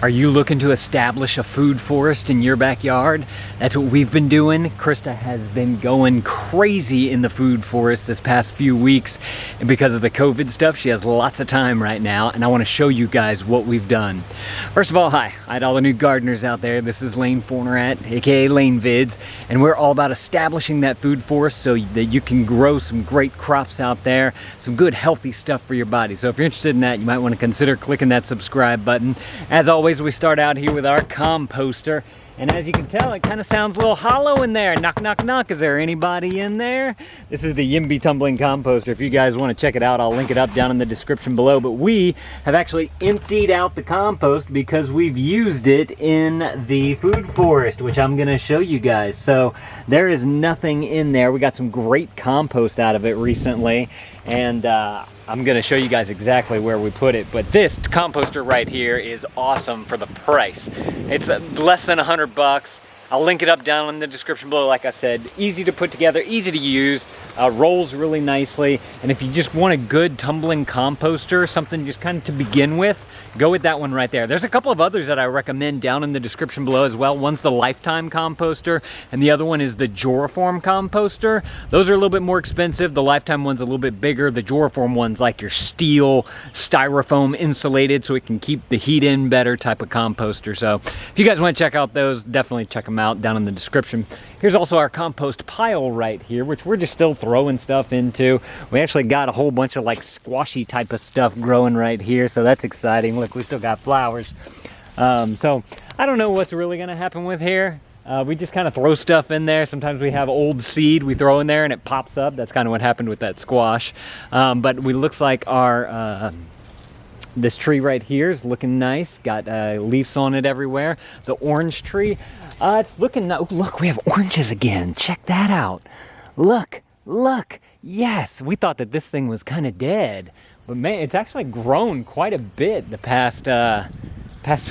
Are you looking to establish a food forest in your backyard? That's what we've been doing. Krista has been going crazy in the food forest this past few weeks. And because of the COVID stuff, she has lots of time right now. And I want to show you guys what we've done. First of all, hi to all the new gardeners out there. This is Lane Fornerat, aka Lane Vids. And we're all about establishing that food forest so that you can grow some great crops out there, some good healthy stuff for your body. So if you're interested in that, you might want to consider clicking that subscribe button. As always, we start out here with our composter, and as you can tell, it kind of sounds a little hollow in there. Knock, knock, knock. Is there anybody in there? This is the Yimby Tumbling Composter. If you guys want to check it out, I'll link it up down in the description below. But we have actually emptied out the compost because we've used it in the food forest, which I'm going to show you guys. So there is nothing in there. We got some great compost out of it recently, and I'm going to show you guys exactly where we put it. But this composter right here is awesome for the price. It's less than $100. I'll link it up down in the description below. Like I said, easy to put together, easy to use, rolls really nicely. And if you just want a good tumbling composter, something just kind of to begin with, go with that one right there. There's a couple of others that I recommend down in the description below as well. One's the Lifetime composter, and the other one is the Jora composter. Those are a little bit more expensive. The Lifetime one's a little bit bigger. The Jora one's like your steel, styrofoam insulated, so it can keep the heat in better type of composter. So if you guys want to check out those, definitely check them out down in the description. Here's also our compost pile right here, which we're just still throwing stuff into. We actually got a whole bunch of like squashy type of stuff growing right here, so that's exciting. Look, we still got flowers. So I don't know what's really going to happen with here. We just kind of throw stuff in there. Sometimes we have old seed we throw in there and it pops up. That's kind of what happened with that squash. But we looks like our this tree right here is looking nice. Got leaves on it everywhere. The orange tree, it's looking nice. Look, we have oranges again. Check that out. Look, look. Yes, we thought that this thing was kind of dead, but man, it's actually grown quite a bit the past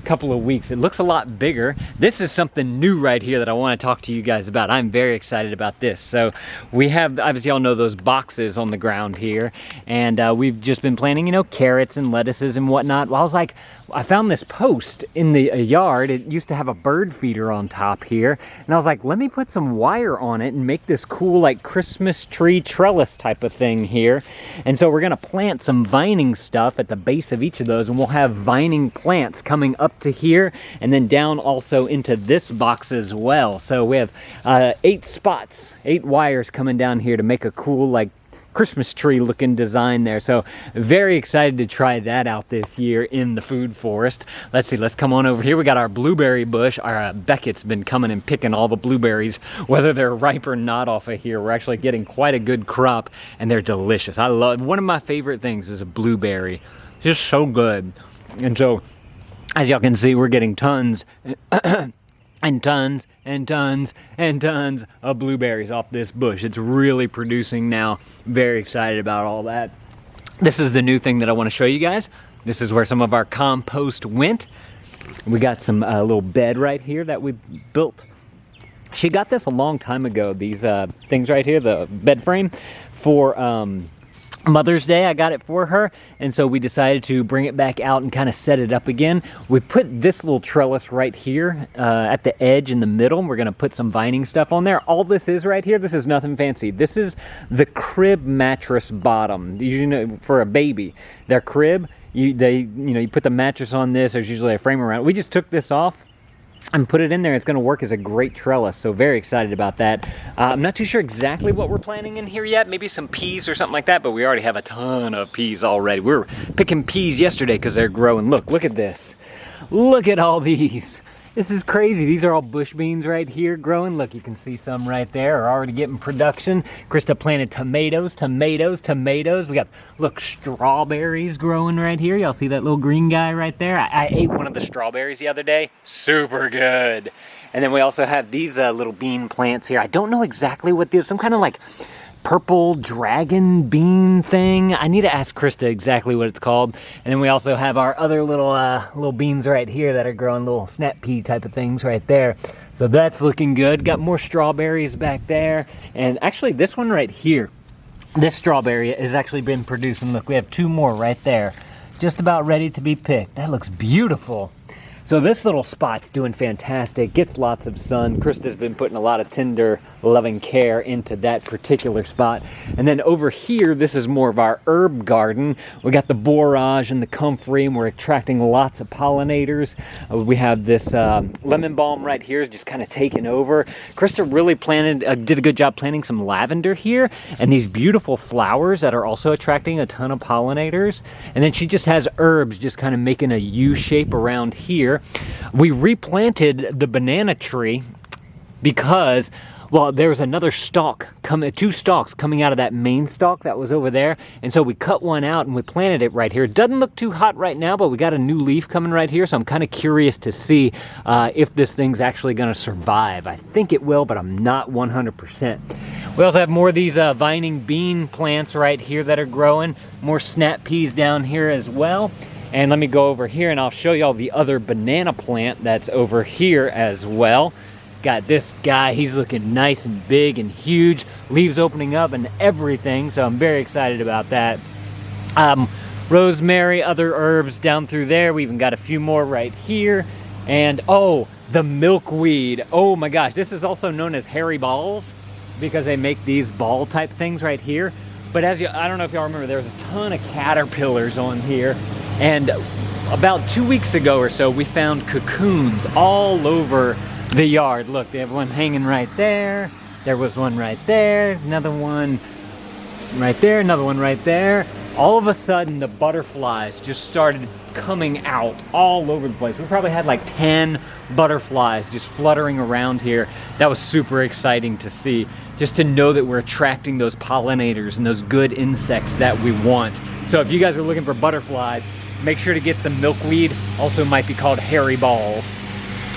couple of weeks. It looks a lot bigger. This is something new right here that I want to talk to you guys about. I'm very excited about this. So we have, obviously y'all know those boxes on the ground here, and we've just been planting, you know, carrots and lettuces and whatnot. Well, I was like, I found this post in the yard. It used to have a bird feeder on top here, and I was like, let me put some wire on it and make this cool like Christmas tree trellis type of thing here. And so we're gonna plant some vining stuff at the base of each of those, and we'll have vining plants coming up to here and then down also into this box as well. So we have 8 spots, 8 wires coming down here to make a cool like Christmas tree looking design there. So very excited to try that out this year in the food forest. Let's see, let's come on over here. We got our blueberry bush. Our Beckett's been coming and picking all the blueberries, whether they're ripe or not, off of here. We're actually getting quite a good crop, and they're delicious. I love, one of my favorite things is a blueberry. Just so good. And so as y'all can see, we're getting tons and tons and tons and tons of blueberries off this bush. It's really producing now. Very excited about all that. This is the new thing that I want to show you guys. This is where some of our compost went. We got some little bed right here that we built. She got this a long time ago, these things right here, the bed frame, for Mother's Day. I got it for her, and so we decided to bring it back out and kind of set it up again. We put this little trellis right here at the edge in the middle. We're going to put some vining stuff on there. All this is right here, this is nothing fancy. This is the crib mattress bottom. You know, for a baby, their crib, you put the mattress on this. There's usually a frame around it. We just took this off and put it in there. It's going to work as a great trellis, so very excited about that. I'm not too sure exactly what we're planting in here yet. Maybe some peas or something like that, but we already have a ton of peas already. We were picking peas yesterday because they're growing. Look at this. Look at all these. This is crazy. These are all bush beans right here growing. Look, you can see some right there are already getting production. Krista planted tomatoes. We got, look, strawberries growing right here. Y'all see that little green guy right there? I ate one of the strawberries the other day. Super good. And then we also have these little bean plants here. I don't know exactly what these, some kind of like purple dragon bean thing. I need to ask Krista exactly what it's called. And then we also have our other little beans right here that are growing, little snap pea type of things right there. So that's looking good. Got more strawberries back there. And actually this one right here, this strawberry has actually been producing. Look, we have 2 more right there, just about ready to be picked. That looks beautiful. So this little spot's doing fantastic, gets lots of sun. Krista's been putting a lot of tender, loving care into that particular spot. And then over here, this is more of our herb garden. We got the borage and the comfrey, and we're attracting lots of pollinators. We have this lemon balm right here is just kind of taking over. Krista really did a good job planting some lavender here, and these beautiful flowers that are also attracting a ton of pollinators. And then she just has herbs just kind of making a U shape around here. We replanted the banana tree because, well, there was another stalk, two stalks coming out of that main stalk that was over there. And so we cut one out and we planted it right here. It doesn't look too hot right now, but we got a new leaf coming right here. So I'm kind of curious to see if this thing's actually going to survive. I think it will, but I'm not 100%. We also have more of these vining bean plants right here that are growing. More snap peas down here as well. And let me go over here and I'll show you all the other banana plant that's over here as well. Got this guy, he's looking nice and big and huge, leaves opening up and everything, so I'm very excited about that. Rosemary, other herbs down through there. We even got a few more right here. And oh, the milkweed. Oh my gosh, this is also known as hairy balls because they make these ball type things right here. But I don't know if y'all remember, there was a ton of caterpillars on here. And about 2 weeks ago or so, we found cocoons all over the yard. Look, they have one hanging right there. There was one right there. Another one right there. Another one right there. All of a sudden, the butterflies just started coming out all over the place. We probably had like 10 butterflies just fluttering around here. That was super exciting to see. Just to know that we're attracting those pollinators and those good insects that we want. So if you guys are looking for butterflies, make sure to get some milkweed. Also might be called hairy balls.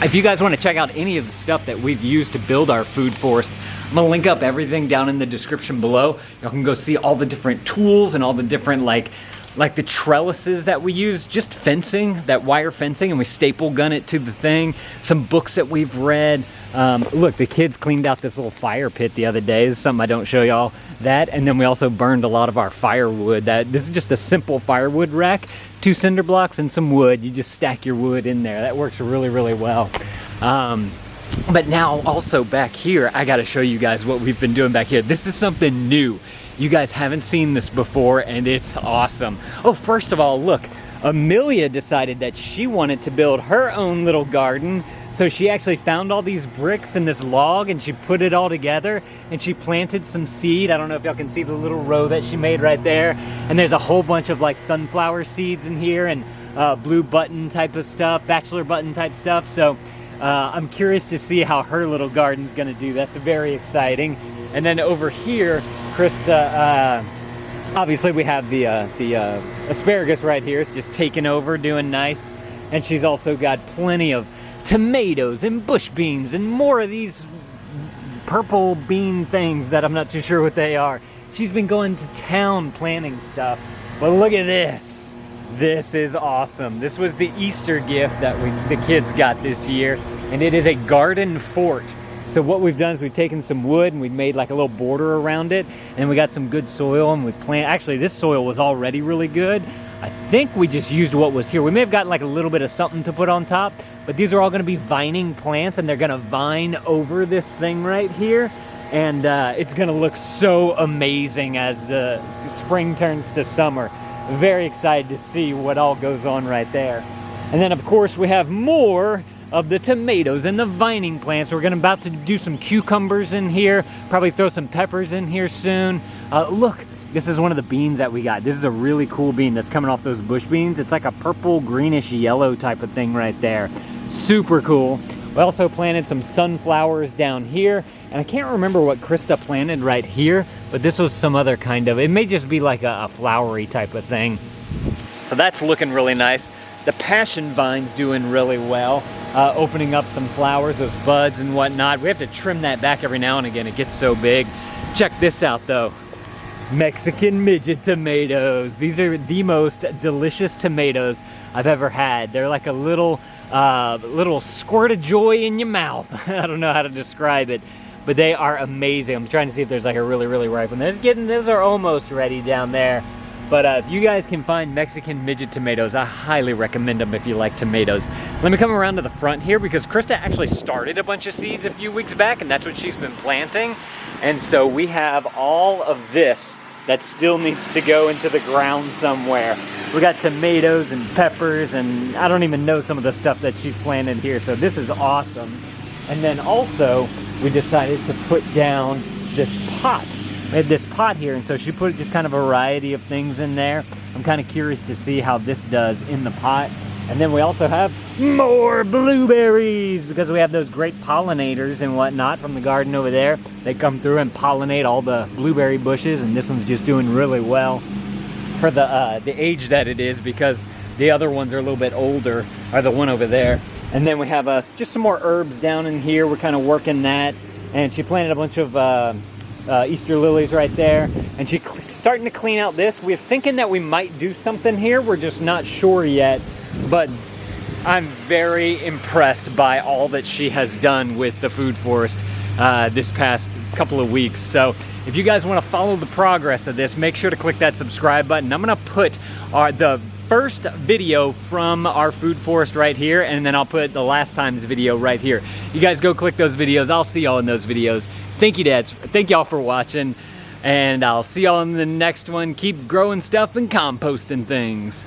If you guys want to check out any of the stuff that we've used to build our food forest, I'm going to link up everything down in the description below. You can go see all the different tools and all the different like the trellises that we use, just fencing, that wire fencing, and we staple gun it to the thing. Some books that we've read. Look, the kids cleaned out this little fire pit the other day. This is something I don't show y'all that. And then we also burned a lot of our firewood. This is just a simple firewood rack, 2 cinder blocks and some wood. You just stack your wood in there. That works really, really well. But now also back here, I gotta show you guys what we've been doing back here. This is something new. You guys haven't seen this before and it's awesome. Oh, first of all, look, Amelia decided that she wanted to build her own little garden. So she actually found all these bricks and this log and she put it all together and she planted some seed. I don't know if y'all can see the little row that she made right there. And there's a whole bunch of like sunflower seeds in here and blue button type of stuff, bachelor button type stuff. So I'm curious to see how her little garden's gonna do. That's very exciting. And then over here, Krista, obviously we have the asparagus right here. It's just taking over, doing nice. And she's also got plenty of tomatoes and bush beans and more of these purple bean things that I'm not too sure what they are. She's been going to town planting stuff. But look at this. This is awesome. This was the Easter gift that the kids got this year, and it is a garden fort. So what we've done is we've taken some wood and we've made like a little border around it, and we got some good soil and we actually this soil was already really good. I think we just used what was here. We may have gotten like a little bit of something to put on top, but these are all gonna be vining plants and they're gonna vine over this thing right here. And it's gonna look so amazing as the spring turns to summer. Very excited to see what all goes on right there. And then of course we have more of the tomatoes and the vining plants. We're about to do some cucumbers in here, probably throw some peppers in here soon. Look, this is one of the beans that we got. This is a really cool bean that's coming off those bush beans. It's like a purple, greenish, yellow type of thing right there. Super cool. We also planted some sunflowers down here, and I can't remember what Krista planted right here, but this was some other kind of, it may just be like a flowery type of thing. So that's looking really nice. The passion vine's doing really well, opening up some flowers, those buds and whatnot. We have to trim that back every now and again. It gets so big. Check this out though. Mexican midget tomatoes. These are the most delicious tomatoes I've ever had. They're like a little squirt of joy in your mouth. I don't know how to describe it, but they are amazing. I'm trying to see if there's like a really ripe one. Those are almost ready down there. But you guys can find Mexican midget tomatoes. I highly recommend them if you like tomatoes. Let me come around to the front here because Krista actually started a bunch of seeds a few weeks back, and that's what she's been planting. And so we have all of this that still needs to go into the ground somewhere. We got tomatoes and peppers, and I don't even know some of the stuff that she's planted here. So this is awesome. And then also we decided to put down this pot. We had this pot here, and so she put just kind of a variety of things in there. I'm kind of curious to see how this does in the pot. And then we also have more blueberries because we have those great pollinators and whatnot from the garden over there. They come through and pollinate all the blueberry bushes, and this one's just doing really well for the age that it is, because the other ones are a little bit older, or the one over there. And then we have just some more herbs down in here. We're kind of working that. And she planted a bunch of Easter lilies right there, and she's starting to clean out this. We're thinking that we might do something here. We're just not sure yet, but I'm very impressed by all that she has done with the food forest this past couple of weeks. So if you guys want to follow the progress of this, make sure to click that subscribe button. I'm gonna put the first video from our food forest right here, and then I'll put the last time's video right here. You guys go click those videos. I'll see y'all in those videos. Thank you, dads. Thank y'all for watching, and I'll see y'all in the next one. Keep growing stuff and composting things.